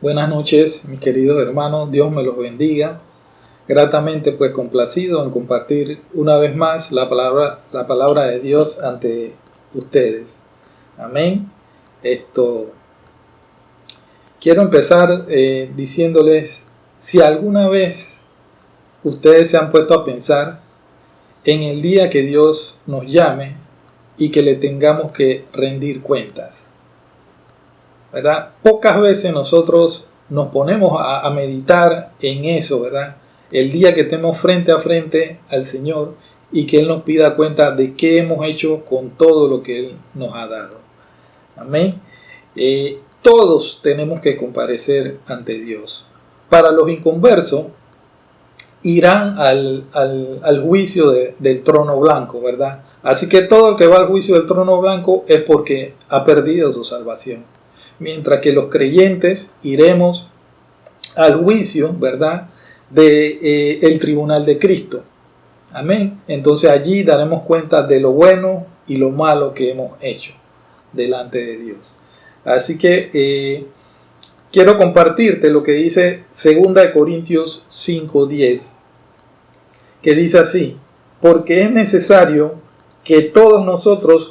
Buenas noches, mis queridos hermanos. Dios me los bendiga. Gratamente pues complacido en compartir una vez más la palabra de Dios ante ustedes. Amén. Quiero empezar diciéndoles, si alguna vez ustedes se han puesto a pensar en el día que Dios nos llame y que le tengamos que rendir cuentas, ¿verdad? Pocas veces nosotros nos ponemos a meditar en eso, ¿verdad? El día que estemos frente a frente al Señor y que Él nos pida cuenta de qué hemos hecho con todo lo que Él nos ha dado. Amén. Todos tenemos que comparecer ante Dios. Para los inconversos, irán al juicio del trono blanco, ¿verdad? Así que todo el que va al juicio del trono blanco es porque ha perdido su salvación. Mientras que los creyentes iremos al juicio, ¿verdad?, el tribunal de Cristo. Amén. Entonces allí daremos cuenta de lo bueno y lo malo que hemos hecho delante de Dios. Así que quiero compartirte lo que dice 2 Corintios 5:10, que dice así: porque es necesario que todos nosotros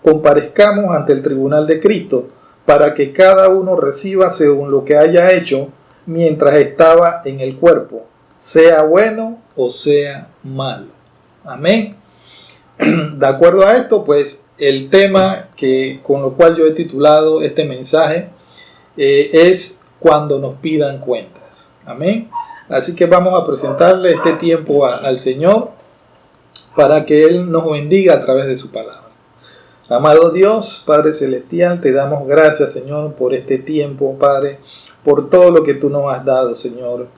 comparezcamos ante el tribunal de Cristo, para que cada uno reciba según lo que haya hecho mientras estaba en el cuerpo, sea bueno o sea malo. Amén. De acuerdo a esto, pues el tema con lo cual yo he titulado este mensaje es cuando nos pidan cuentas. Amén. Así que vamos a presentarle este tiempo al Señor para que Él nos bendiga a través de su palabra. Amado Dios, Padre Celestial, te damos gracias, Señor, por este tiempo, Padre, por todo lo que tú nos has dado, Señor.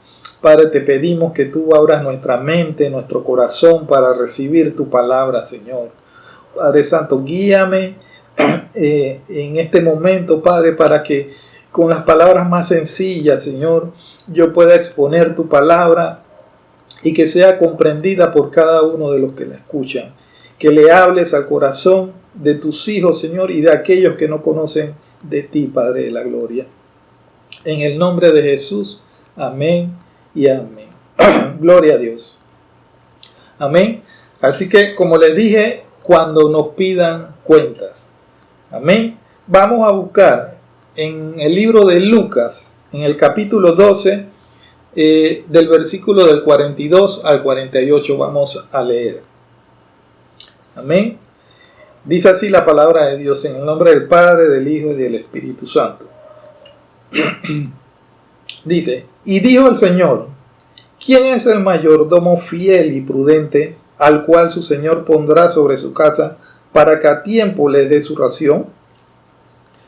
Padre, te pedimos que tú abras nuestra mente, nuestro corazón para recibir tu palabra, Señor. Padre Santo, guíame en este momento, Padre, para que con las palabras más sencillas, Señor, yo pueda exponer tu palabra y que sea comprendida por cada uno de los que la escuchan. Que le hables al corazón de tus hijos, Señor, y de aquellos que no conocen de ti, Padre de la gloria. En el nombre de Jesús, amén y amén. Gloria a Dios. Amén. Así que, como les dije, cuando nos pidan cuentas. Amén. Vamos a buscar en el libro de Lucas, en el capítulo 12, del versículo del 42 al 48, vamos a leer. Amén. Dice así la palabra de Dios, en el nombre del Padre, del Hijo y del Espíritu Santo. Dice: y dijo el Señor: ¿quién es el mayordomo fiel y prudente, al cual su Señor pondrá sobre su casa, para que a tiempo le dé su ración?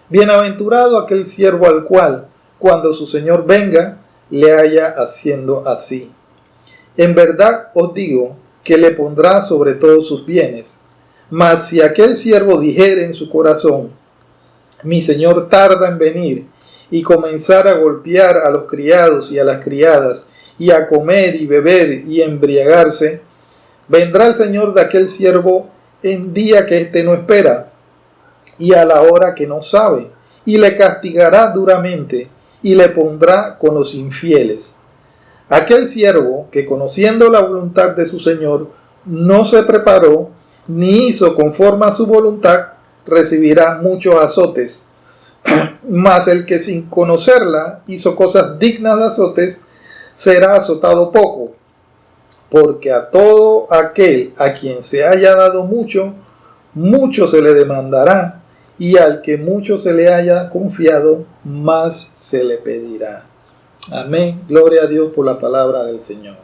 Bienaventurado aquel siervo al cual, cuando su Señor venga, le haya haciendo así. En verdad os digo que le pondrá sobre todos sus bienes. Mas si aquel siervo dijere en su corazón: mi Señor tarda en venir, y comenzar a golpear a los criados y a las criadas, y a comer y beber y embriagarse, vendrá el Señor de aquel siervo en día que éste no espera, y a la hora que no sabe, y le castigará duramente, y le pondrá con los infieles. Aquel siervo que, conociendo la voluntad de su Señor, no se preparó, ni hizo conforme a su voluntad, recibirá muchos azotes. Mas el que sin conocerla hizo cosas dignas de azotes, será azotado poco. Porque a todo aquel a quien se haya dado mucho, mucho se le demandará, y al que mucho se le haya confiado, más se le pedirá. Amén. Gloria a Dios por la palabra del Señor.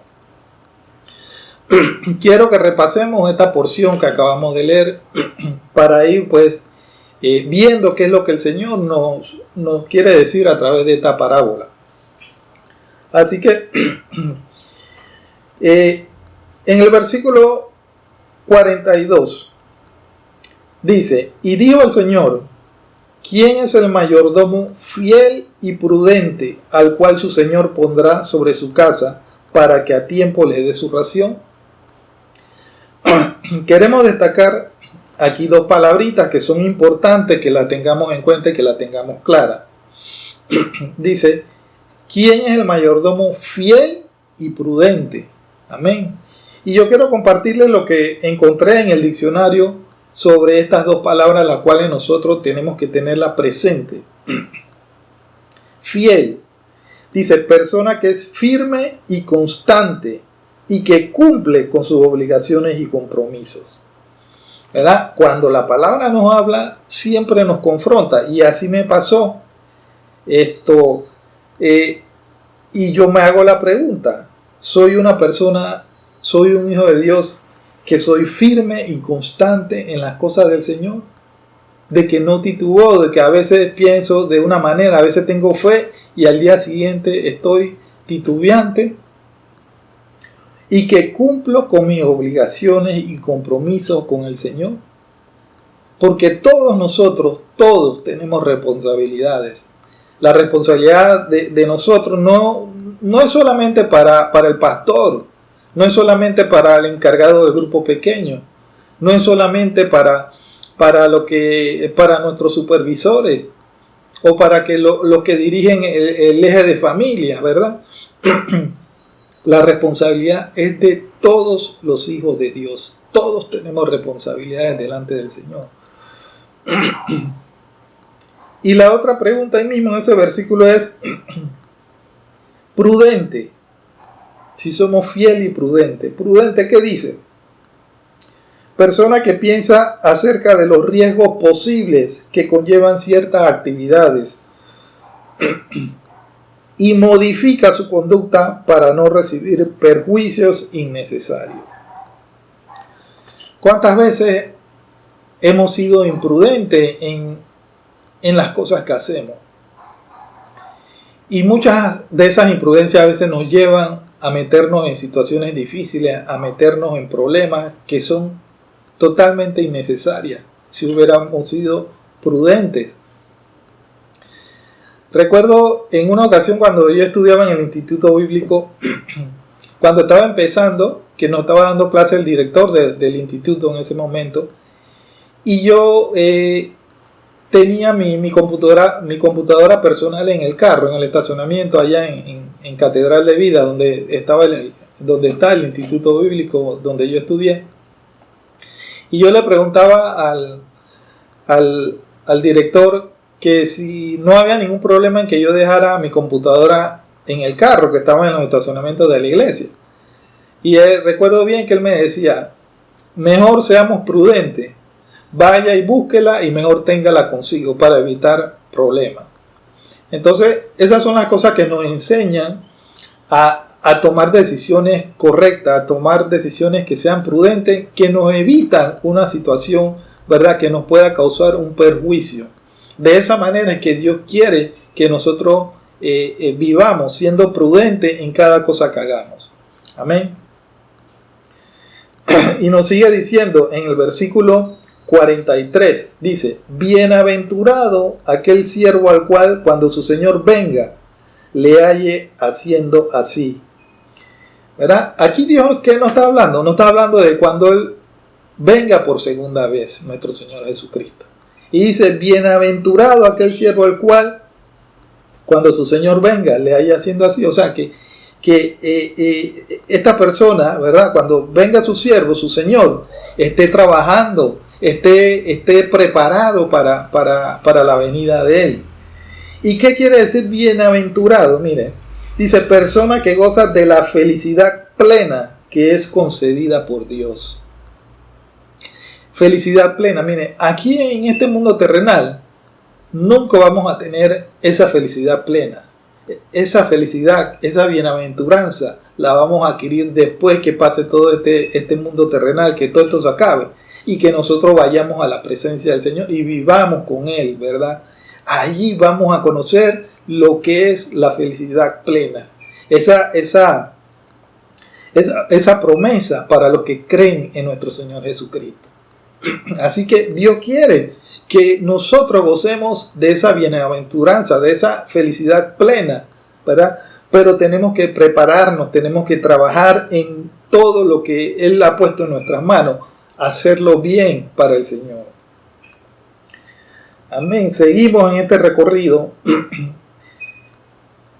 Quiero que repasemos esta porción que acabamos de leer para ir pues viendo qué es lo que el Señor nos quiere decir a través de esta parábola. Así que en el versículo 42 dice: y dijo el Señor: ¿quién es el mayordomo fiel y prudente, al cual su Señor pondrá sobre su casa, para que a tiempo le dé su ración? Queremos destacar aquí dos palabritas que son importantes que la tengamos en cuenta y que la tengamos clara. dice, ¿quién es el mayordomo fiel y prudente? Amén. Y yo quiero compartirles lo que encontré en el diccionario sobre estas dos palabras, las cuales nosotros tenemos que tenerla presente. Fiel. Dice, persona que es firme y constante y que cumple con sus obligaciones y compromisos. ¿Verdad? Cuando la palabra nos habla, siempre nos confronta. Y así me pasó esto. Y yo me hago la pregunta, ¿soy una persona, soy un hijo de Dios que soy firme y constante en las cosas del Señor? De que no titubo, de que a veces pienso de una manera, a veces tengo fe y al día siguiente estoy titubeante, y que cumplo con mis obligaciones y compromisos con el Señor. Porque todos nosotros, todos tenemos responsabilidades. La responsabilidad de nosotros no es solamente para el pastor, no es solamente para el encargado del grupo pequeño, no es solamente para nuestros supervisores o para que los que dirigen el eje de familia, ¿verdad? La responsabilidad es de todos los hijos de Dios. Todos tenemos responsabilidades delante del Señor. Y la otra pregunta ahí mismo en ese versículo es prudente. Si somos fieles y prudentes. ¿Prudente qué dice? Persona que piensa acerca de los riesgos posibles que conllevan ciertas actividades y modifica su conducta para no recibir perjuicios innecesarios. ¿Cuántas veces hemos sido imprudentes en las cosas que hacemos? Y muchas de esas imprudencias a veces nos llevan a meternos en situaciones difíciles, a meternos en problemas que son totalmente innecesarias si hubiéramos sido prudentes. Recuerdo en una ocasión cuando yo estudiaba en el Instituto Bíblico, cuando estaba empezando, que nos estaba dando clase el director del instituto en ese momento, y yo tenía mi computadora personal en el carro, en el estacionamiento allá en Catedral de Vida, donde está el Instituto Bíblico donde yo estudié. Y yo le preguntaba al director que si no había ningún problema en que yo dejara mi computadora en el carro que estaba en los estacionamientos de la iglesia. Y recuerdo bien que él me decía, mejor seamos prudentes, vaya y búsquela y mejor téngala consigo para evitar problemas. Entonces, esas son las cosas que nos enseñan a tomar decisiones correctas, a tomar decisiones que sean prudentes, que nos evitan una situación, ¿verdad?, que nos pueda causar un perjuicio. De esa manera es que Dios quiere que nosotros vivamos siendo prudentes en cada cosa que hagamos. Amén. Y nos sigue diciendo en el versículo 43, dice, bienaventurado aquel siervo al cual cuando su Señor venga le halle haciendo así. ¿Verdad? Aquí Dios, ¿qué nos está hablando? No está hablando de cuando Él venga por segunda vez, nuestro Señor Jesucristo. Y dice, bienaventurado aquel siervo al cual cuando su Señor venga le halle haciendo así. O sea que esta persona, ¿verdad?, cuando venga su siervo, su Señor, esté trabajando, esté preparado para la venida de Él. ¿Y qué quiere decir bienaventurado? Mire, dice persona que goza de la felicidad plena que es concedida por Dios. Felicidad plena. Mire, aquí en este mundo terrenal nunca vamos a tener esa felicidad plena. Esa felicidad, esa bienaventuranza la vamos a adquirir después que pase todo este mundo terrenal, que todo esto se acabe y que nosotros vayamos a la presencia del Señor y vivamos con Él, ¿verdad? Allí vamos a conocer lo que es la felicidad plena. Esa promesa para los que creen en nuestro Señor Jesucristo. Así que Dios quiere que nosotros gocemos de esa bienaventuranza, de esa felicidad plena, ¿verdad? Pero tenemos que prepararnos, tenemos que trabajar en todo lo que Él ha puesto en nuestras manos, hacerlo bien para el Señor. Amén. Seguimos en este recorrido.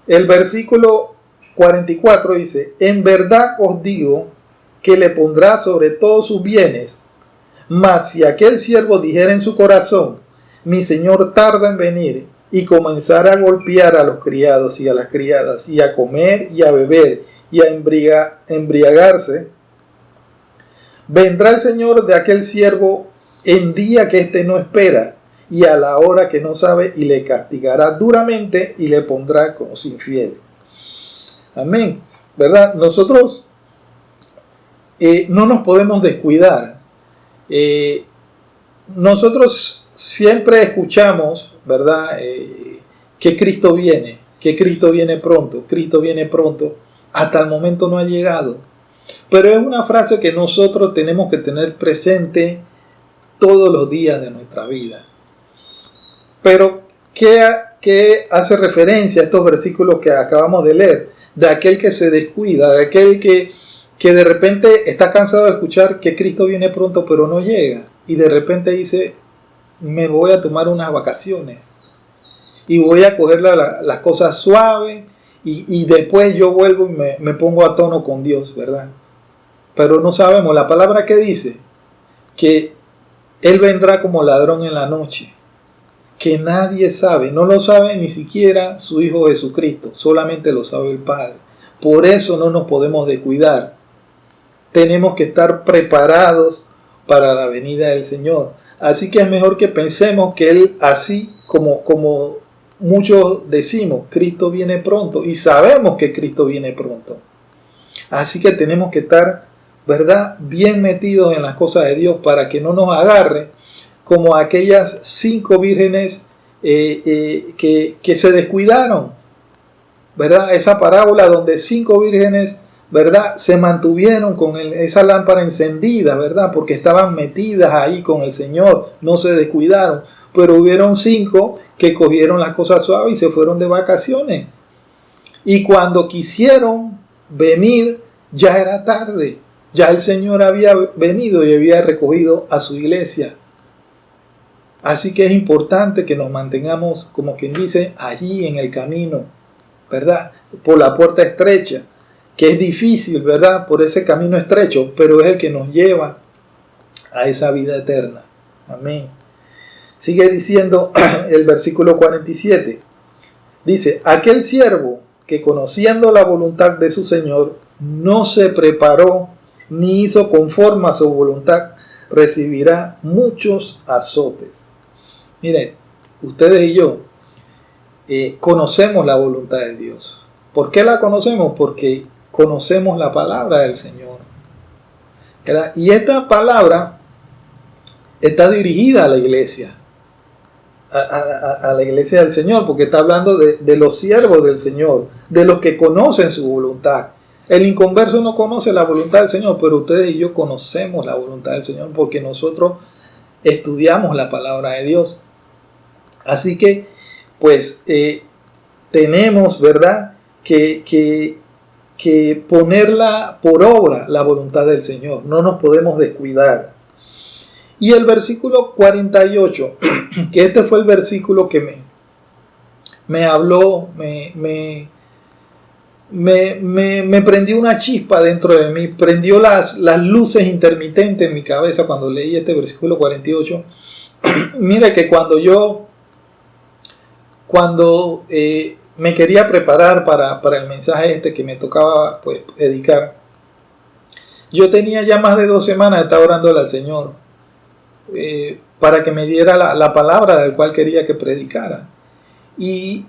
El versículo 44 dice: en verdad os digo que le pondrá sobre todos sus bienes. Mas si aquel siervo dijera en su corazón: mi señor tarda en venir, y comenzara a golpear a los criados y a las criadas, y a comer y a beber y a embriagarse, vendrá el señor de aquel siervo en día que éste no espera, y a la hora que no sabe, y le castigará duramente, y le pondrá con los infieles. Amén. ¿Verdad? Nosotros no nos podemos descuidar. Nosotros siempre escuchamos, ¿verdad? Que Cristo viene pronto, hasta el momento no ha llegado. Pero es una frase que nosotros tenemos que tener presente todos los días de nuestra vida. Pero, ¿qué hace referencia a estos versículos que acabamos de leer? De aquel que se descuida, de aquel que de repente está cansado de escuchar que Cristo viene pronto pero no llega, y de repente dice: me voy a tomar unas vacaciones y voy a coger las cosas suaves, y después yo vuelvo y me pongo a tono con Dios, ¿verdad? Pero no sabemos, la palabra que dice que Él vendrá como ladrón en la noche, que nadie sabe, no lo sabe ni siquiera su Hijo Jesucristo, solamente lo sabe el Padre. Por eso no nos podemos descuidar. Tenemos que estar preparados para la venida del Señor. Así que es mejor que pensemos que Él, así como muchos decimos, Cristo viene pronto, y sabemos que Cristo viene pronto. Así que tenemos que estar, ¿verdad?, bien metidos en las cosas de Dios, para que no nos agarre como aquellas 5 vírgenes que se descuidaron, ¿verdad? Esa parábola donde 5 vírgenes, ¿verdad?, se mantuvieron con esa lámpara encendida, ¿verdad?, porque estaban metidas ahí con el Señor, no se descuidaron. Pero hubieron 5 que cogieron las cosas suaves y se fueron de vacaciones. Y cuando quisieron venir, ya era tarde. Ya el Señor había venido y había recogido a su iglesia. Así que es importante que nos mantengamos, como quien dice, allí en el camino, ¿verdad? Por la puerta estrecha, que es difícil, ¿verdad? Por ese camino estrecho, pero es el que nos lleva a esa vida eterna. Amén. Sigue diciendo el versículo 47. Dice: aquel siervo que, conociendo la voluntad de su Señor, no se preparó ni hizo conforme a su voluntad, recibirá muchos azotes. Miren, ustedes y yo conocemos la voluntad de Dios. ¿Por qué la conocemos? Porque conocemos la palabra del Señor, ¿verdad? Y esta palabra está dirigida a la iglesia, a la iglesia del Señor, porque está hablando de los siervos del Señor, de los que conocen su voluntad. El inconverso no conoce la voluntad del Señor, pero ustedes y yo conocemos la voluntad del Señor, porque nosotros estudiamos la palabra de Dios. Así que, pues, tenemos, ¿verdad?, que ponerla por obra, la voluntad del Señor. No nos podemos descuidar. Y el versículo 48, que este fue el versículo que me habló, me prendió una chispa dentro de mí, prendió las luces intermitentes en mi cabeza cuando leí este versículo 48. Mire que cuando me quería preparar para el mensaje que me tocaba, pues, predicar, yo tenía ya más de 2 semanas de estar orándole al Señor para que me diera la palabra del cual quería que predicara, y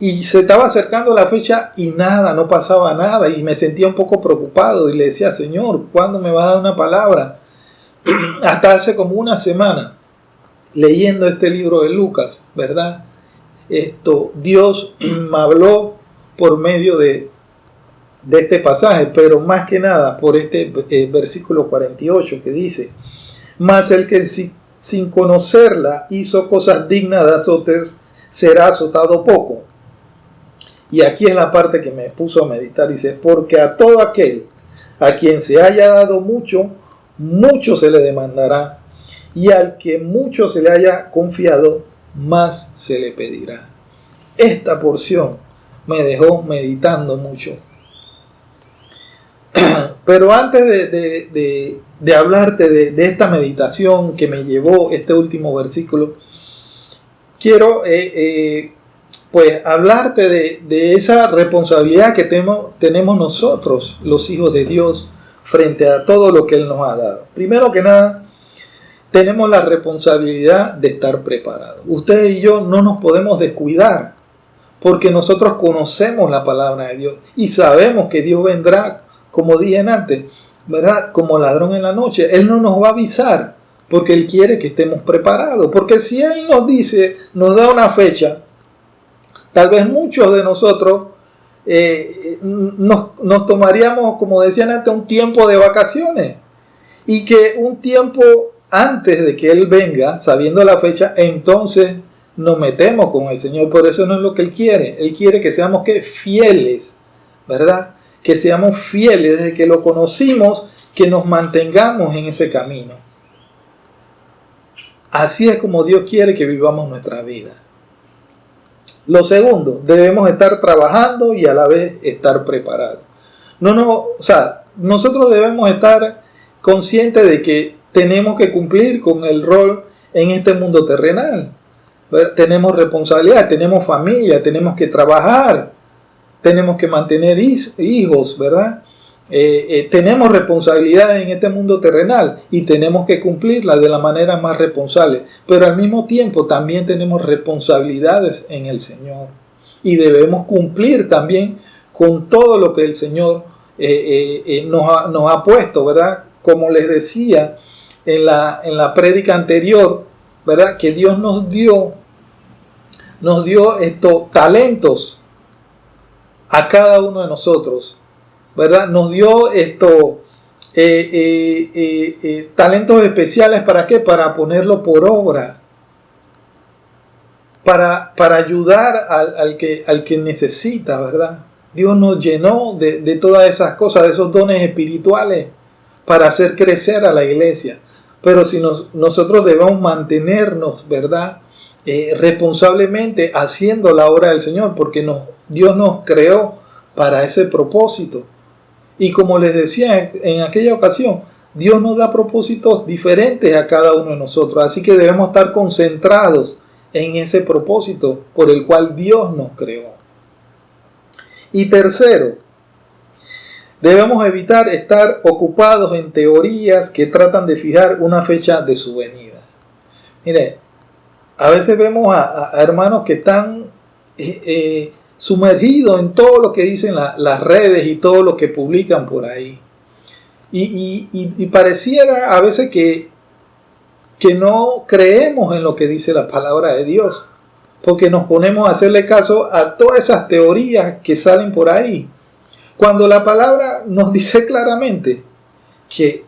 se estaba acercando la fecha y nada, no pasaba nada, y me sentía un poco preocupado y le decía: Señor, ¿cuándo me vas a dar una palabra? Hasta hace como una semana, leyendo este libro de Lucas, ¿verdad? Dios me habló por medio de este pasaje, pero más que nada por este versículo 48 que dice: mas el que sin conocerla hizo cosas dignas de azotes, será azotado poco. Y aquí es la parte que me puso a meditar. Dice: porque a todo aquel a quien se haya dado mucho, mucho se le demandará, y al que mucho se le haya confiado, más se le pedirá. Esta porción me dejó meditando mucho. Pero antes de hablarte de esta meditación que me llevó este último versículo, quiero pues hablarte de esa responsabilidad que tenemos nosotros, los hijos de Dios, frente a todo lo que Él nos ha dado. Primero que nada, tenemos la responsabilidad de estar preparados. Ustedes y yo no nos podemos descuidar, porque nosotros conocemos la palabra de Dios y sabemos que Dios vendrá, como dije antes, ¿verdad? Como ladrón en la noche. Él no nos va a avisar, porque Él quiere que estemos preparados. Porque si Él nos dice, nos da una fecha, tal vez muchos de nosotros nos tomaríamos, como decían antes, un tiempo de vacaciones. Y que un tiempo antes de que Él venga, sabiendo la fecha, entonces nos metemos con el Señor. Por eso no es lo que Él quiere. Él quiere que seamos fieles, ¿verdad? Que seamos fieles desde que lo conocimos, que nos mantengamos en ese camino. Así es como Dios quiere que vivamos nuestra vida. Lo segundo, debemos estar trabajando y a la vez estar preparados. Nosotros debemos estar conscientes de que tenemos que cumplir con el rol en este mundo terrenal. Tenemos responsabilidad, tenemos familia, tenemos que trabajar, tenemos que mantener hijos, ¿verdad? Tenemos responsabilidades en este mundo terrenal y tenemos que cumplirlas de la manera más responsable. Pero al mismo tiempo también tenemos responsabilidades en el Señor. Y debemos cumplir también con todo lo que el Señor nos ha puesto, ¿verdad? Como les decía en la prédica anterior, ¿verdad? Que Dios nos dio estos talentos a cada uno de nosotros, ¿verdad? Nos dio talentos especiales. ¿Para qué? Para ponerlo por obra, para ayudar al que necesita, ¿verdad? Dios nos llenó de todas esas cosas, de esos dones espirituales, para hacer crecer a la iglesia. Pero si nosotros debemos mantenernos, ¿verdad? Responsablemente haciendo la obra del Señor, porque Dios nos creó para ese propósito. Y como les decía en aquella ocasión, Dios nos da propósitos diferentes a cada uno de nosotros. Así que debemos estar concentrados en ese propósito por el cual Dios nos creó. Y tercero, debemos evitar estar ocupados en teorías que tratan de fijar una fecha de su venida. Mire, a veces vemos a hermanos que están sumergidos en todo lo que dicen las redes y todo lo que publican por ahí. Y pareciera a veces que no creemos en lo que dice la palabra de Dios, porque nos ponemos a hacerle caso a todas esas teorías que salen por ahí. Cuando la palabra nos dice claramente que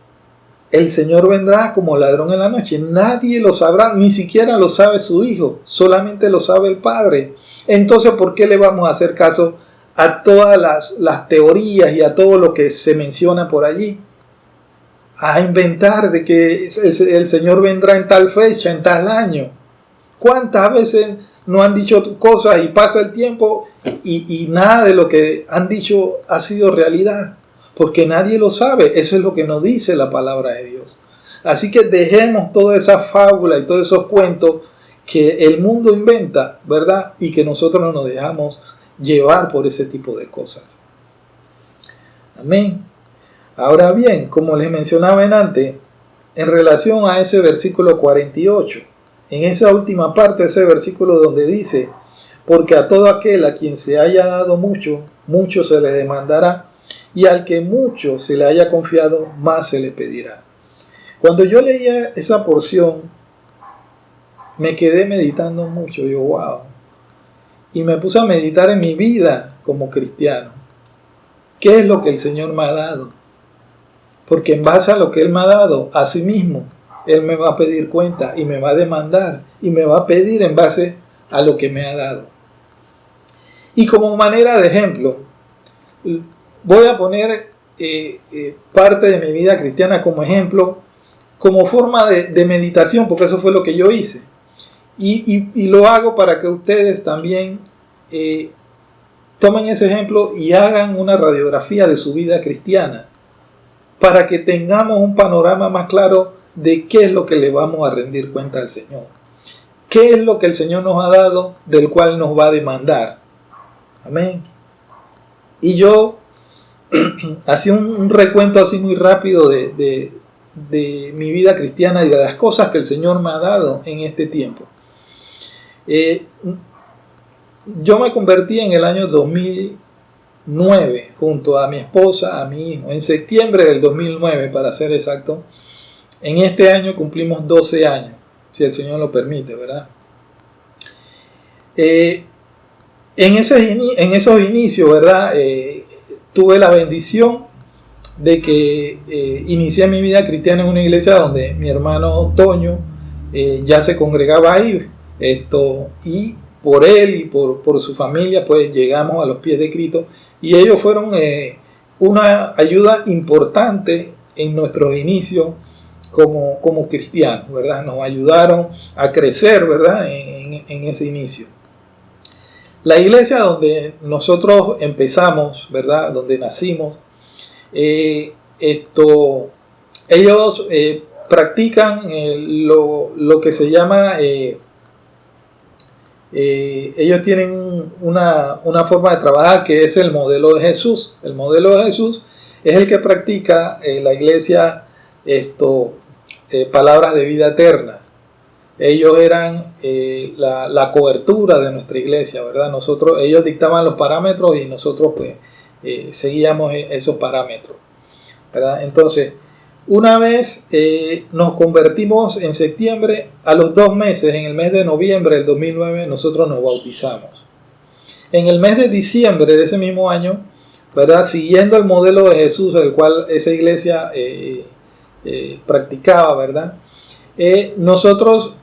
el Señor vendrá como ladrón en la noche. Nadie lo sabrá, ni siquiera lo sabe su Hijo, solamente lo sabe el Padre. Entonces, ¿por qué le vamos a hacer caso a todas las teorías y a todo lo que se menciona por allí? A inventar de que el Señor vendrá en tal fecha, en tal año. ¿Cuántas veces no han dicho cosas y pasa el tiempo y nada de lo que han dicho ha sido realidad? Porque nadie lo sabe. Eso es lo que nos dice la palabra de Dios. Así que dejemos toda esa fábula y todos esos cuentos que el mundo inventa, ¿verdad? Y que nosotros no nos dejamos llevar por ese tipo de cosas. Amén. Ahora bien, como les mencionaba antes, en relación a ese versículo 48, en esa última parte de ese versículo donde dice, porque a todo aquel a quien se haya dado mucho, mucho se le demandará, y al que mucho se le haya confiado, más se le pedirá. Cuando yo leía esa porción, me quedé meditando mucho. Yo, wow. Y me puse a meditar en mi vida como cristiano. ¿Qué es lo que el Señor me ha dado? Porque en base a lo que Él me ha dado, a sí mismo, Él me va a pedir cuenta y me va a demandar y me va a pedir en base a lo que me ha dado. Y como manera de ejemplo, voy a poner parte de mi vida cristiana como ejemplo, como forma de meditación, porque eso fue lo que yo hice. Y lo hago para que ustedes también tomen ese ejemplo y hagan una radiografía de su vida cristiana para que tengamos un panorama más claro de qué es lo que le vamos a rendir cuenta al Señor. ¿Qué es lo que el Señor nos ha dado del cual nos va a demandar? Amén. Y yo hacía un recuento así muy rápido de mi vida cristiana y de las cosas que el Señor me ha dado en este tiempo. Yo me convertí en el año 2009 junto a mi esposa, a mi hijo, en septiembre del 2009 para ser exacto. En este año cumplimos 12 años, si el Señor lo permite, ¿verdad? En esos inicios, ¿verdad? Tuve la bendición de que inicié mi vida cristiana en una iglesia donde mi hermano Toño ya se congregaba ahí, y por él y por su familia pues llegamos a los pies de Cristo, y ellos fueron una ayuda importante en nuestros inicios como cristianos, ¿verdad? Nos ayudaron a crecer, ¿verdad? En ese inicio. La iglesia donde nosotros empezamos, ¿verdad? Donde nacimos, ellos practican lo que se llama, ellos tienen una forma de trabajar que es el modelo de Jesús. El modelo de Jesús es el que practica la iglesia palabras de vida eterna. Ellos eran la cobertura de nuestra iglesia, ¿verdad? Ellos dictaban los parámetros y nosotros pues seguíamos esos parámetros, ¿verdad? Entonces, una vez nos convertimos en septiembre, a los 2 meses, en el mes de noviembre del 2009, nosotros nos bautizamos. En el mes de diciembre de ese mismo año, ¿verdad? Siguiendo el modelo de Jesús, el cual esa iglesia practicaba, ¿verdad? Nosotros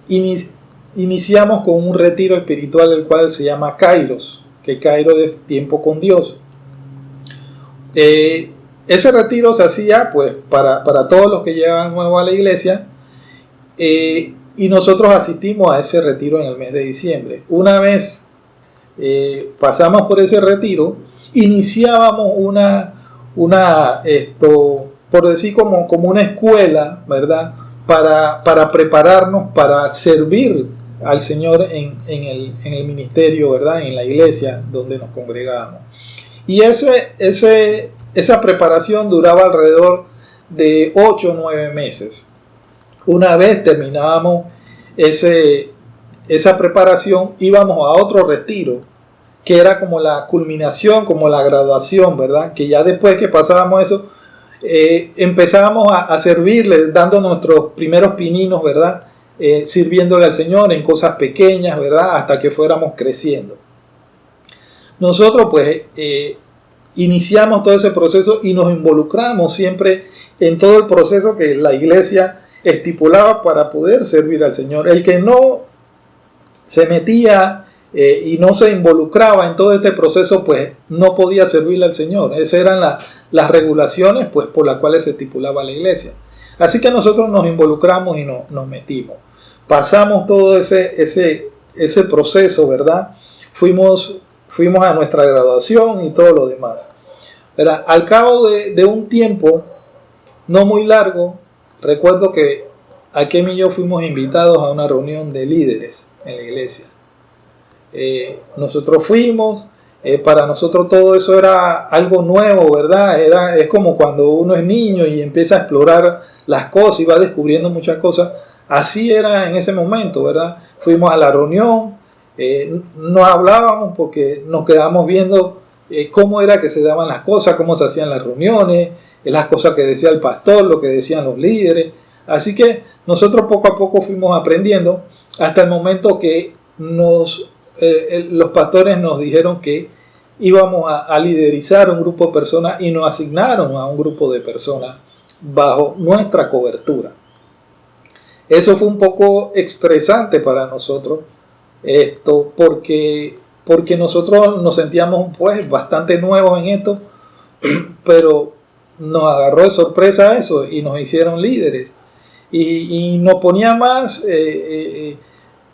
iniciamos con un retiro espiritual, el cual se llama Kairos, que Kairos es tiempo con Dios. Ese retiro se hacía pues para todos los que llegaban nuevos a la iglesia, y nosotros asistimos a ese retiro en el mes de diciembre. Una vez pasamos por ese retiro, iniciábamos por decir como una escuela, ¿verdad? Para prepararnos para servir al Señor en el ministerio, ¿verdad? En la iglesia donde nos congregábamos. Y esa preparación duraba alrededor de 8 o 9 meses. Una vez terminábamos esa preparación, íbamos a otro retiro, que era como la culminación, como la graduación, ¿verdad? Que ya después que pasábamos eso, empezábamos a servirle, dando nuestros primeros pininos, ¿verdad? Sirviéndole al Señor en cosas pequeñas, ¿verdad? Hasta que fuéramos creciendo. Nosotros pues iniciamos todo ese proceso y nos involucramos siempre en todo el proceso que la iglesia estipulaba para poder servir al Señor. El que no se metía y no se involucraba en todo este proceso, pues no podía servirle al Señor. Esas eran las regulaciones pues por las cuales se estipulaba la iglesia. Así que nosotros nos involucramos y nos metimos. Pasamos todo ese proceso, ¿verdad? Fuimos a nuestra graduación y todo lo demás. ¿Verdad? Al cabo de un tiempo no muy largo, recuerdo que Akem y yo fuimos invitados a una reunión de líderes en la iglesia. Nosotros fuimos, para nosotros todo eso era algo nuevo, ¿verdad? Es como cuando uno es niño y empieza a explorar las cosas y va descubriendo muchas cosas. Así era en ese momento, ¿verdad? Fuimos a la reunión, no hablábamos porque nos quedábamos viendo cómo era que se daban las cosas, cómo se hacían las reuniones, las cosas que decía el pastor, lo que decían los líderes. Así que nosotros poco a poco fuimos aprendiendo hasta el momento que los pastores nos dijeron que íbamos a liderizar un grupo de personas y nos asignaron a un grupo de personas bajo nuestra cobertura. Eso fue un poco estresante para nosotros, porque nosotros nos sentíamos pues bastante nuevos en esto, pero nos agarró de sorpresa eso y nos hicieron líderes y nos ponía más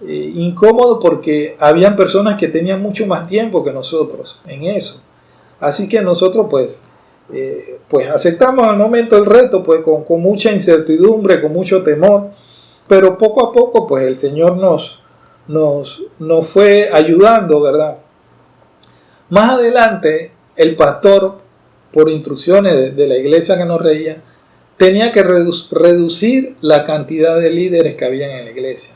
incómodo porque habían personas que tenían mucho más tiempo que nosotros en eso. Así que nosotros pues aceptamos al momento el reto pues con mucha incertidumbre, con mucho temor, pero poco a poco pues el Señor nos fue ayudando, ¿verdad? Más adelante el pastor, por instrucciones de la iglesia que nos regía, tenía que reducir la cantidad de líderes que habían en la iglesia.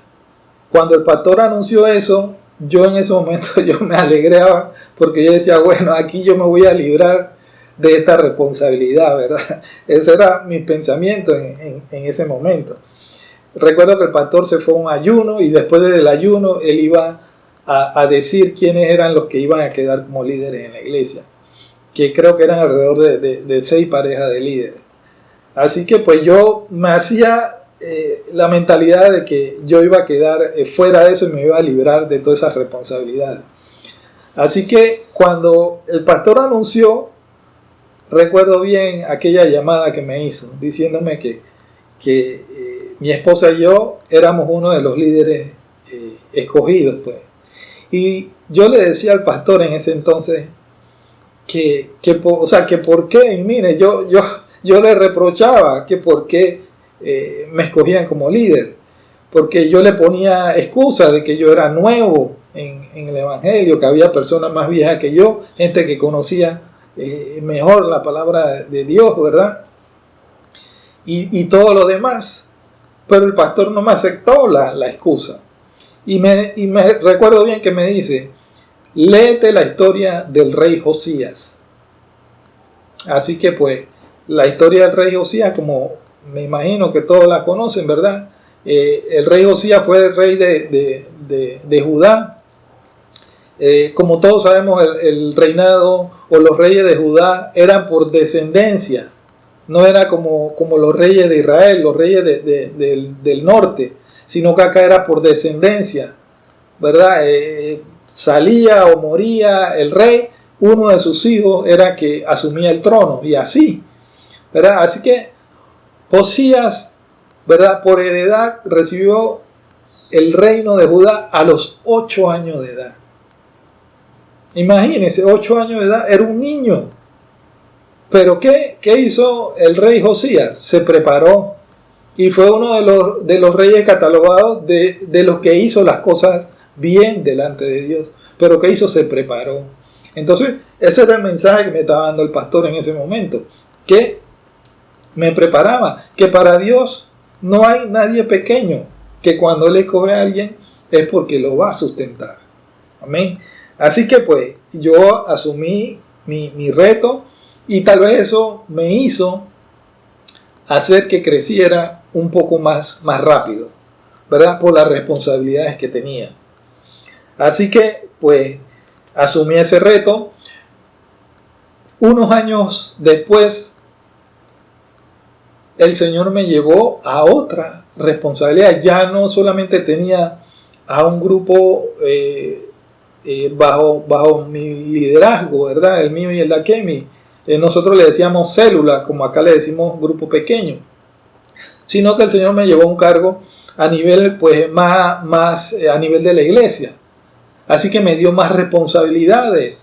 Cuando el pastor anunció eso, yo en ese momento yo me alegraba porque yo decía, bueno, aquí yo me voy a librar de esta responsabilidad, ¿verdad? Ese era mi pensamiento en ese momento. Recuerdo que el pastor se fue a un ayuno y después del ayuno él iba a decir quiénes eran los que iban a quedar como líderes en la iglesia, que creo que eran alrededor de 6 parejas de líderes. Así que pues yo me hacía la mentalidad de que yo iba a quedar fuera de eso y me iba a librar de todas esas responsabilidades. Así que cuando el pastor anunció, recuerdo bien aquella llamada que me hizo diciéndome que mi esposa y yo éramos uno de los líderes escogidos, pues. Y yo le decía al pastor en ese entonces que por qué, y mire, yo le reprochaba que por qué me escogían como líder, porque yo le ponía excusas de que yo era nuevo en el evangelio, que había personas más viejas que yo, gente que conocía mejor la palabra de Dios, ¿verdad? Y todo lo demás, pero el pastor no me aceptó la excusa, y me recuerdo bien que me dice, léete la historia del rey Josías. Así que pues la historia del rey Josías, como me imagino que todos la conocen, ¿verdad? El rey Josías fue el rey de Judá. Como todos sabemos, el reinado o los reyes de Judá eran por descendencia, no era como los reyes de Israel, los reyes del norte, sino que acá era por descendencia, ¿verdad? Salía o moría el rey, uno de sus hijos era que asumía el trono, y así, ¿verdad? Así que Josías, ¿verdad?, por heredad recibió el reino de Judá a los 8 años de edad. Imagínense, 8 años de edad, era un niño. Pero ¿qué hizo el rey Josías? Se preparó y fue uno de los reyes catalogados de los que hizo las cosas bien delante de Dios. Pero ¿qué hizo? Se preparó. Entonces, ese era el mensaje que me estaba dando el pastor en ese momento, que me preparaba, que para Dios no hay nadie pequeño, que cuando Él escoge a alguien es porque lo va a sustentar. Amén. Así que pues yo asumí mi reto y tal vez eso me hizo hacer que creciera un poco más rápido, ¿verdad? Por las responsabilidades que tenía. Así que pues asumí ese reto. Unos años después, el Señor me llevó a otra responsabilidad. Ya no solamente tenía a un grupo bajo mi liderazgo, ¿verdad? El mío y el de Akemi. Nosotros le decíamos célula, como acá le decimos grupo pequeño. Sino que el Señor me llevó a un cargo a nivel, pues, más a nivel de la iglesia. Así que me dio más responsabilidades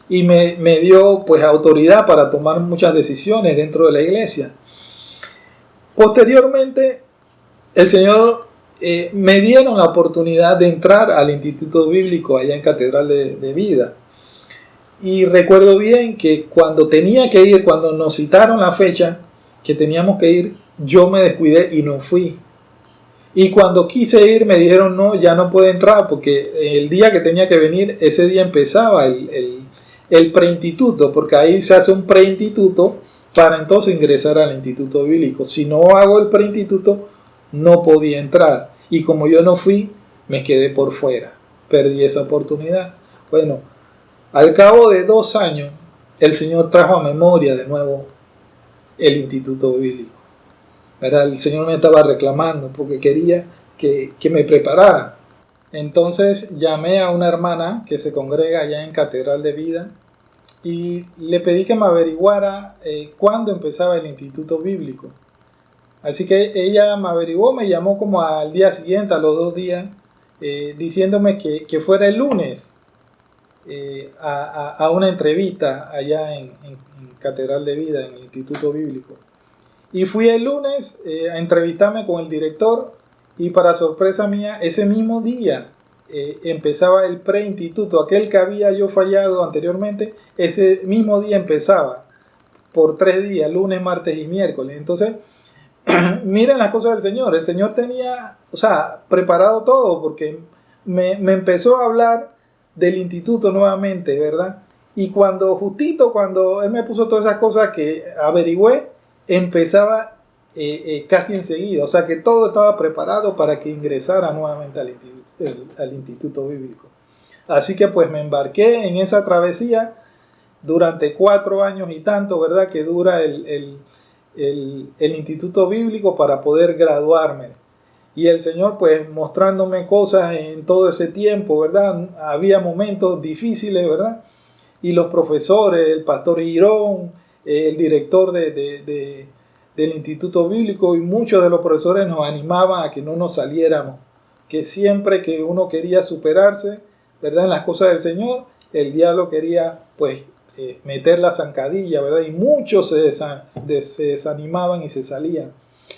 y me dio, pues, autoridad para tomar muchas decisiones dentro de la iglesia. Posteriormente, el Señor me dieron la oportunidad de entrar al Instituto Bíblico allá en Catedral de Vida. Y recuerdo bien que cuando tenía que ir, cuando nos citaron la fecha que teníamos que ir, yo me descuidé y no fui. Y cuando quise ir me dijeron no, ya no puede entrar porque el día que tenía que venir, ese día empezaba el preinstituto, porque ahí se hace un preinstituto para entonces ingresar al Instituto Bíblico. Si no hago el preinstituto, no podía entrar. Y como yo no fui, me quedé por fuera. Perdí esa oportunidad. Bueno, al cabo de 2 años, el Señor trajo a memoria de nuevo el Instituto Bíblico. ¿Verdad? El Señor me estaba reclamando porque quería que me preparara. Entonces llamé a una hermana que se congrega allá en Catedral de Vida y le pedí que me averiguara cuándo empezaba el Instituto Bíblico. Así que ella me averiguó, me llamó como al día siguiente, a los 2 días, diciéndome que fuera el lunes a una entrevista allá en Catedral de Vida, en el Instituto Bíblico. Y fui el lunes a entrevistarme con el director, y para sorpresa mía, ese mismo día empezaba el preinstituto, aquel que había yo fallado anteriormente. Ese mismo día empezaba por 3 días, lunes, martes y miércoles. Entonces, miren las cosas del Señor. El Señor tenía, preparado todo, porque me empezó a hablar del instituto nuevamente, ¿verdad? Y justito cuando Él me puso todas esas cosas que averigüé, empezaba casi enseguida. O sea que todo estaba preparado para que ingresara nuevamente al instituto bíblico. Así que pues me embarqué en esa travesía durante 4 años y tanto, ¿verdad? Que dura el instituto bíblico para poder graduarme. Y el Señor pues mostrándome cosas en todo ese tiempo, ¿verdad? Había momentos difíciles, ¿verdad? Y los profesores, el pastor Girón, el director del instituto bíblico, y muchos de los profesores nos animaban a que no nos saliéramos, que siempre que uno quería superarse, ¿verdad?, en las cosas del Señor, el diablo quería pues meter la zancadilla, ¿verdad? Y muchos se desanimaban y se salían.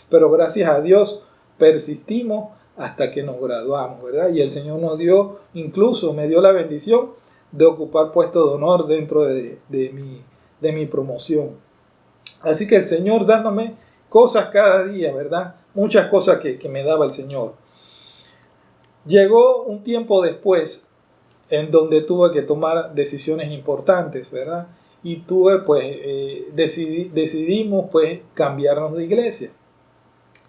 Pero gracias a Dios persistimos hasta que nos graduamos, ¿verdad? Y el Señor nos dio, incluso me dio la bendición de ocupar puesto de honor dentro de mi promoción. Así que el Señor dándome cosas cada día, ¿verdad? Muchas cosas que me daba el Señor. Llegó un tiempo después en donde tuve que tomar decisiones importantes, ¿verdad? Y decidimos pues cambiarnos de iglesia.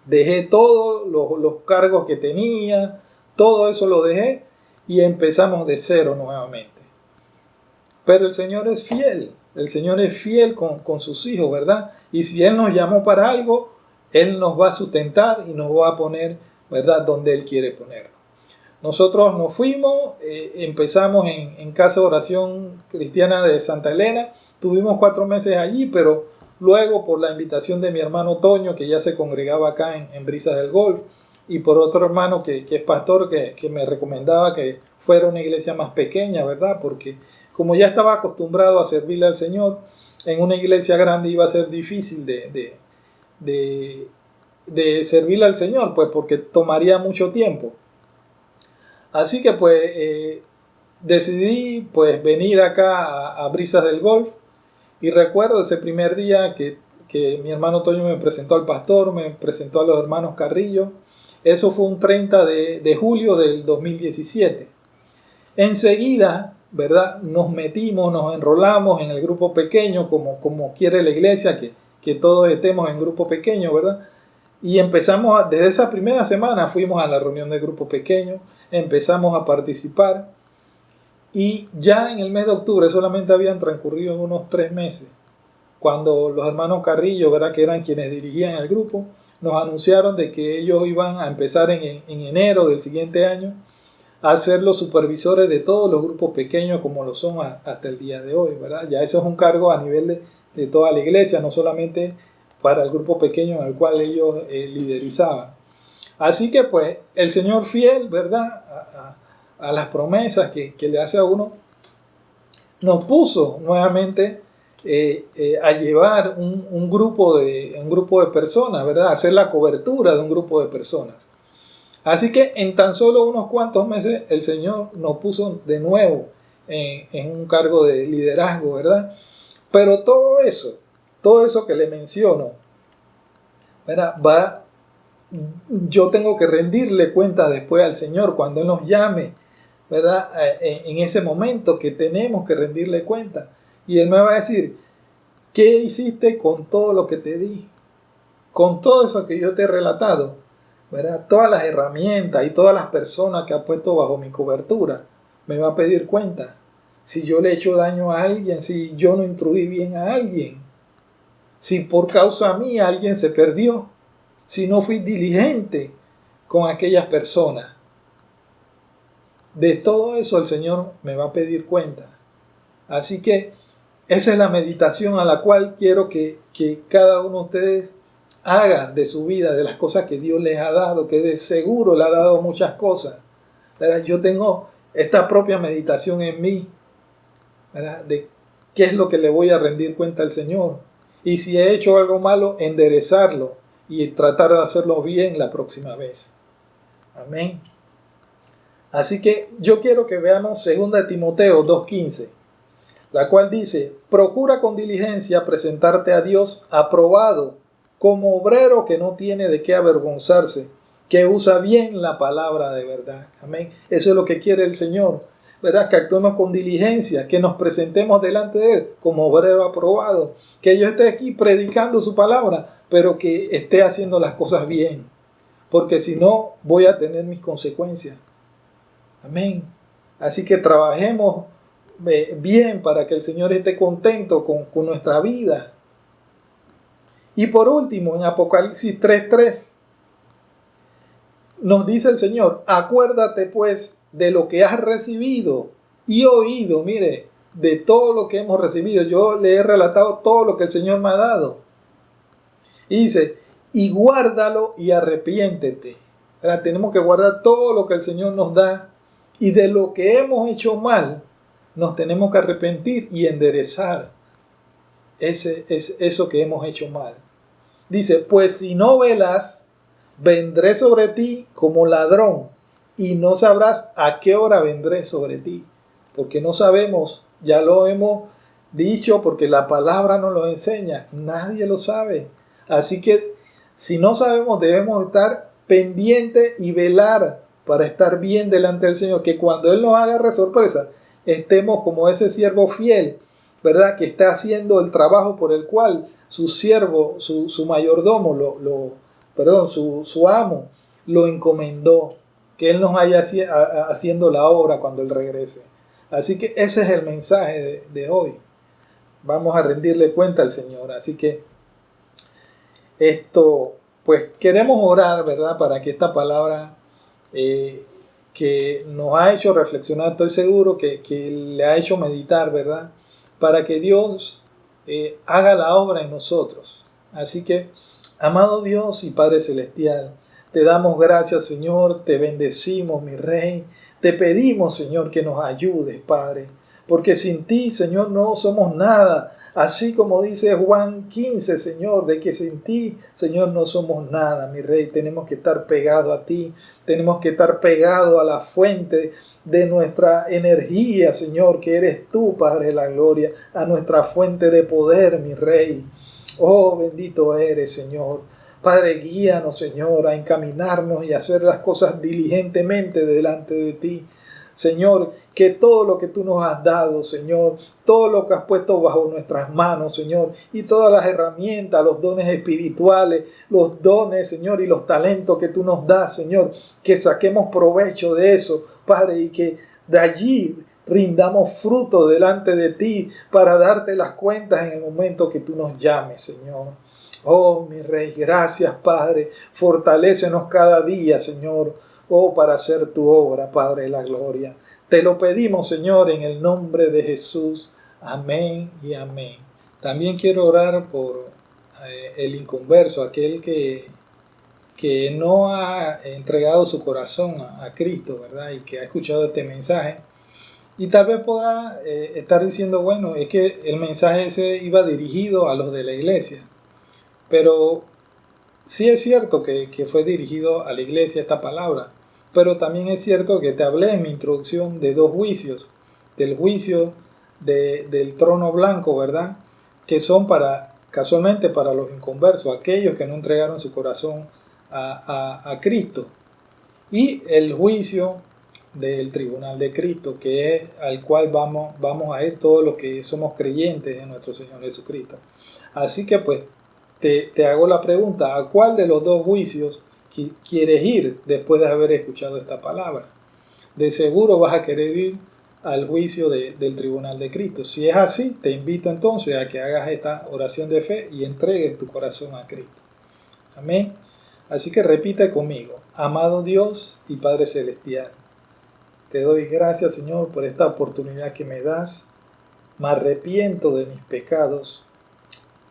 Dejé todos los cargos que tenía, todo eso lo dejé y empezamos de cero nuevamente. Pero el Señor es fiel con sus hijos, ¿verdad? Y si Él nos llamó para algo, Él nos va a sustentar y nos va a poner, ¿verdad?, donde Él quiere ponernos. Nosotros nos fuimos, empezamos en Casa de Oración Cristiana de Santa Elena, tuvimos 4 meses allí, pero luego por la invitación de mi hermano Toño, que ya se congregaba acá en Brisas del Golf, y por otro hermano que es pastor, que me recomendaba que fuera una iglesia más pequeña, ¿verdad? Porque como ya estaba acostumbrado a servirle al Señor, en una iglesia grande iba a ser difícil de servirle al Señor, pues porque tomaría mucho tiempo. Así que pues decidí pues venir acá a Brisas del Golf, y recuerdo ese primer día que mi hermano Toño me presentó al pastor, me presentó a los hermanos Carrillo. Eso fue un 30 de julio del 2017. Enseguida, ¿verdad?, nos enrolamos en el grupo pequeño, como quiere la iglesia, que todos estemos en grupo pequeño, ¿verdad? Y empezamos, desde esa primera semana fuimos a la reunión del grupo pequeño, empezamos a participar, y ya en el mes de octubre solamente habían transcurrido unos 3 meses, cuando los hermanos Carrillo, ¿verdad?, que eran quienes dirigían el grupo, nos anunciaron de que ellos iban a empezar en enero del siguiente año a ser los supervisores de todos los grupos pequeños, como lo son hasta el día de hoy, ¿verdad? Ya eso es un cargo a nivel de toda la iglesia, no solamente para el grupo pequeño en el cual ellos liderizaban. Así que pues el Señor fiel, ¿verdad?, a las promesas que le hace a uno, nos puso nuevamente a llevar un grupo de personas, ¿verdad?, a hacer la cobertura de un grupo de personas. Así que en tan solo unos cuantos meses el Señor nos puso de nuevo en un cargo de liderazgo, ¿verdad? Pero todo eso que le menciono, ¿verdad?, yo tengo que rendirle cuenta después al Señor cuando Él nos llame, ¿verdad?, en ese momento que tenemos que rendirle cuenta. Y Él me va a decir, ¿qué hiciste con todo lo que te di? Con todo eso que yo te he relatado, ¿verdad? Todas las herramientas y todas las personas que ha puesto bajo mi cobertura, me va a pedir cuenta. Si yo le he hecho daño a alguien, si yo no instruí bien a alguien, si por causa mía alguien se perdió, si no fui diligente con aquellas personas. De todo eso el Señor me va a pedir cuenta. Así que esa es la meditación a la cual quiero que cada uno de ustedes haga de su vida, de las cosas que Dios les ha dado, que de seguro le ha dado muchas cosas, ¿verdad? Yo tengo esta propia meditación en mí, ¿verdad? De qué es lo que le voy a rendir cuenta al Señor. Y si he hecho algo malo, enderezarlo y tratar de hacerlo bien la próxima vez. Amén. Así que yo quiero que veamos 2 Timoteo 2:15, la cual dice: procura con diligencia presentarte a Dios aprobado, como obrero que no tiene de qué avergonzarse, que usa bien la palabra de verdad. Amén. Eso es lo que quiere el Señor, ¿verdad? Que actuemos con diligencia, que nos presentemos delante de Él como obrero aprobado, que yo esté aquí predicando su palabra, pero que esté haciendo las cosas bien, porque si no voy a tener mis consecuencias. Amén. Así que trabajemos bien para que el Señor esté contento con nuestra vida. Y por último, en Apocalipsis 3:3, nos dice el Señor: acuérdate pues de lo que has recibido y oído. Mire, de todo lo que hemos recibido. Yo le he relatado todo lo que el Señor me ha dado. Y dice: y guárdalo y arrepiéntete. Ahora, tenemos que guardar todo lo que el Señor nos da. Y de lo que hemos hecho mal, nos tenemos que arrepentir y enderezar eso que hemos hecho mal. Dice: pues si no velas, vendré sobre ti como ladrón, y no sabrás a qué hora vendré sobre ti. Porque no sabemos, ya lo hemos dicho, porque la palabra nos lo enseña, nadie lo sabe. Así que si no sabemos, debemos estar pendientes y velar para estar bien delante del Señor, que cuando Él nos agarre sorpresa, estemos como ese siervo fiel, ¿verdad? Que está haciendo el trabajo por el cual su siervo, su mayordomo, su amo, lo encomendó, que Él nos vaya haciendo la obra cuando Él regrese. Así que ese es el mensaje de hoy. Vamos a rendirle cuenta al Señor. Así que pues queremos orar, ¿verdad? Para que esta palabra que nos ha hecho reflexionar, estoy seguro que le ha hecho meditar, ¿verdad? Para que Dios haga la obra en nosotros. Así que, amado Dios y Padre Celestial, te damos gracias, Señor, te bendecimos, mi Rey. Te pedimos, Señor, que nos ayudes, Padre, porque sin ti, Señor, no somos nada. Así como dice Juan 15, Señor, de que sin ti, Señor, no somos nada, mi Rey. Tenemos que estar pegados a ti, tenemos que estar pegados a la fuente de nuestra energía, Señor, que eres tú, Padre de la gloria, a nuestra fuente de poder, mi Rey. Oh, bendito eres, Señor. Padre, guíanos, Señor, a encaminarnos y a hacer las cosas diligentemente delante de ti. Señor, que todo lo que tú nos has dado, Señor, todo lo que has puesto bajo nuestras manos, Señor, y todas las herramientas, los dones espirituales, los dones, Señor, y los talentos que tú nos das, Señor, que saquemos provecho de eso, Padre, y que de allí rindamos fruto delante de ti para darte las cuentas en el momento que tú nos llames, Señor. Oh, mi Rey, gracias, Padre. Fortalécenos cada día, Señor. Oh, para hacer tu obra, Padre de la gloria. Te lo pedimos, Señor, en el nombre de Jesús. Amén y amén. También quiero orar por el inconverso, aquel que no ha entregado su corazón a Cristo, ¿verdad? Y que ha escuchado este mensaje. Y tal vez podrá estar diciendo, bueno, es que el mensaje ese iba dirigido a los de la iglesia. Pero sí es cierto que fue dirigido a la iglesia esta palabra, pero también es cierto que te hablé en mi introducción de dos juicios, del juicio del trono blanco, ¿verdad? Que son casualmente para los inconversos, aquellos que no entregaron su corazón a Cristo, y el juicio del tribunal de Cristo, que es al cual vamos a ir todos los que somos creyentes en nuestro Señor Jesucristo. Así que pues te hago la pregunta: ¿a cuál de los dos juicios quieres ir después de haber escuchado esta palabra? De seguro vas a querer ir al juicio del tribunal de Cristo. Si es así, te invito entonces a que hagas esta oración de fe y entregues tu corazón a Cristo. Amén. Así que repite conmigo: amado Dios y Padre Celestial, te doy gracias, Señor, por esta oportunidad que me das. Me arrepiento de mis pecados.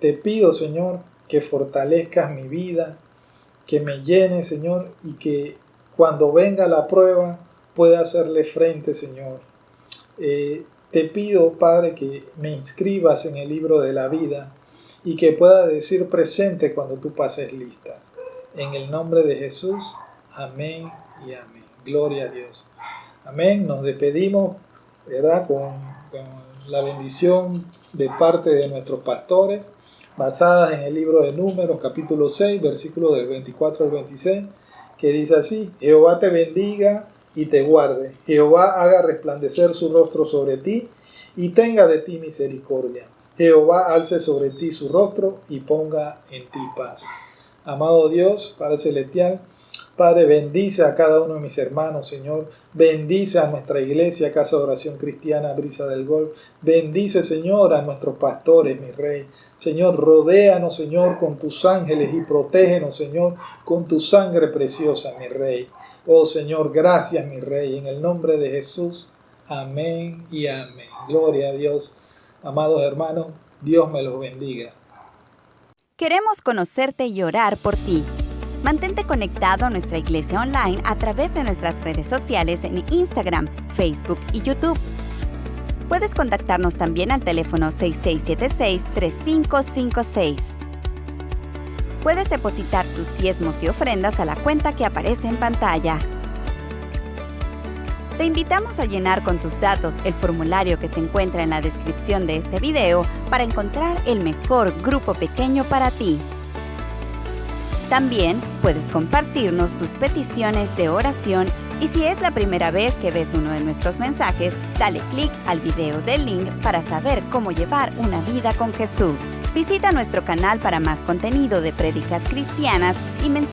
Te pido, Señor, que fortalezcas mi vida, que me llenes, Señor, y que cuando venga la prueba pueda hacerle frente, Señor. Te pido, Padre, que me inscribas en el libro de la vida y que pueda decir presente cuando tú pases lista. En el nombre de Jesús, amén y amén. Gloria a Dios. Amén. Nos despedimos, ¿verdad? Con la bendición de parte de nuestros pastores, basadas en el libro de Números, capítulo 6, versículos del 24 al 26, que dice así: Jehová te bendiga y te guarde. Jehová haga resplandecer su rostro sobre ti y tenga de ti misericordia. Jehová alce sobre ti su rostro y ponga en ti paz. Amado Dios, Padre Celestial, Padre, bendice a cada uno de mis hermanos, Señor. Bendice a nuestra iglesia, Casa de Oración Cristiana, Brisa del Golf. Bendice, Señor, a nuestros pastores, mi Rey. Señor, rodéanos, Señor, con tus ángeles y protégenos, Señor, con tu sangre preciosa, mi Rey. Oh, Señor, gracias, mi Rey. En el nombre de Jesús, amén y amén. Gloria a Dios. Amados hermanos, Dios me los bendiga. Queremos conocerte y orar por ti. Mantente conectado a nuestra iglesia online a través de nuestras redes sociales en Instagram, Facebook y YouTube. Puedes contactarnos también al teléfono 6676-3556. Puedes depositar tus diezmos y ofrendas a la cuenta que aparece en pantalla. Te invitamos a llenar con tus datos el formulario que se encuentra en la descripción de este video para encontrar el mejor grupo pequeño para ti. También puedes compartirnos tus peticiones de oración y si es la primera vez que ves uno de nuestros mensajes, dale clic al video del link para saber cómo llevar una vida con Jesús. Visita nuestro canal para más contenido de prédicas cristianas y mensajes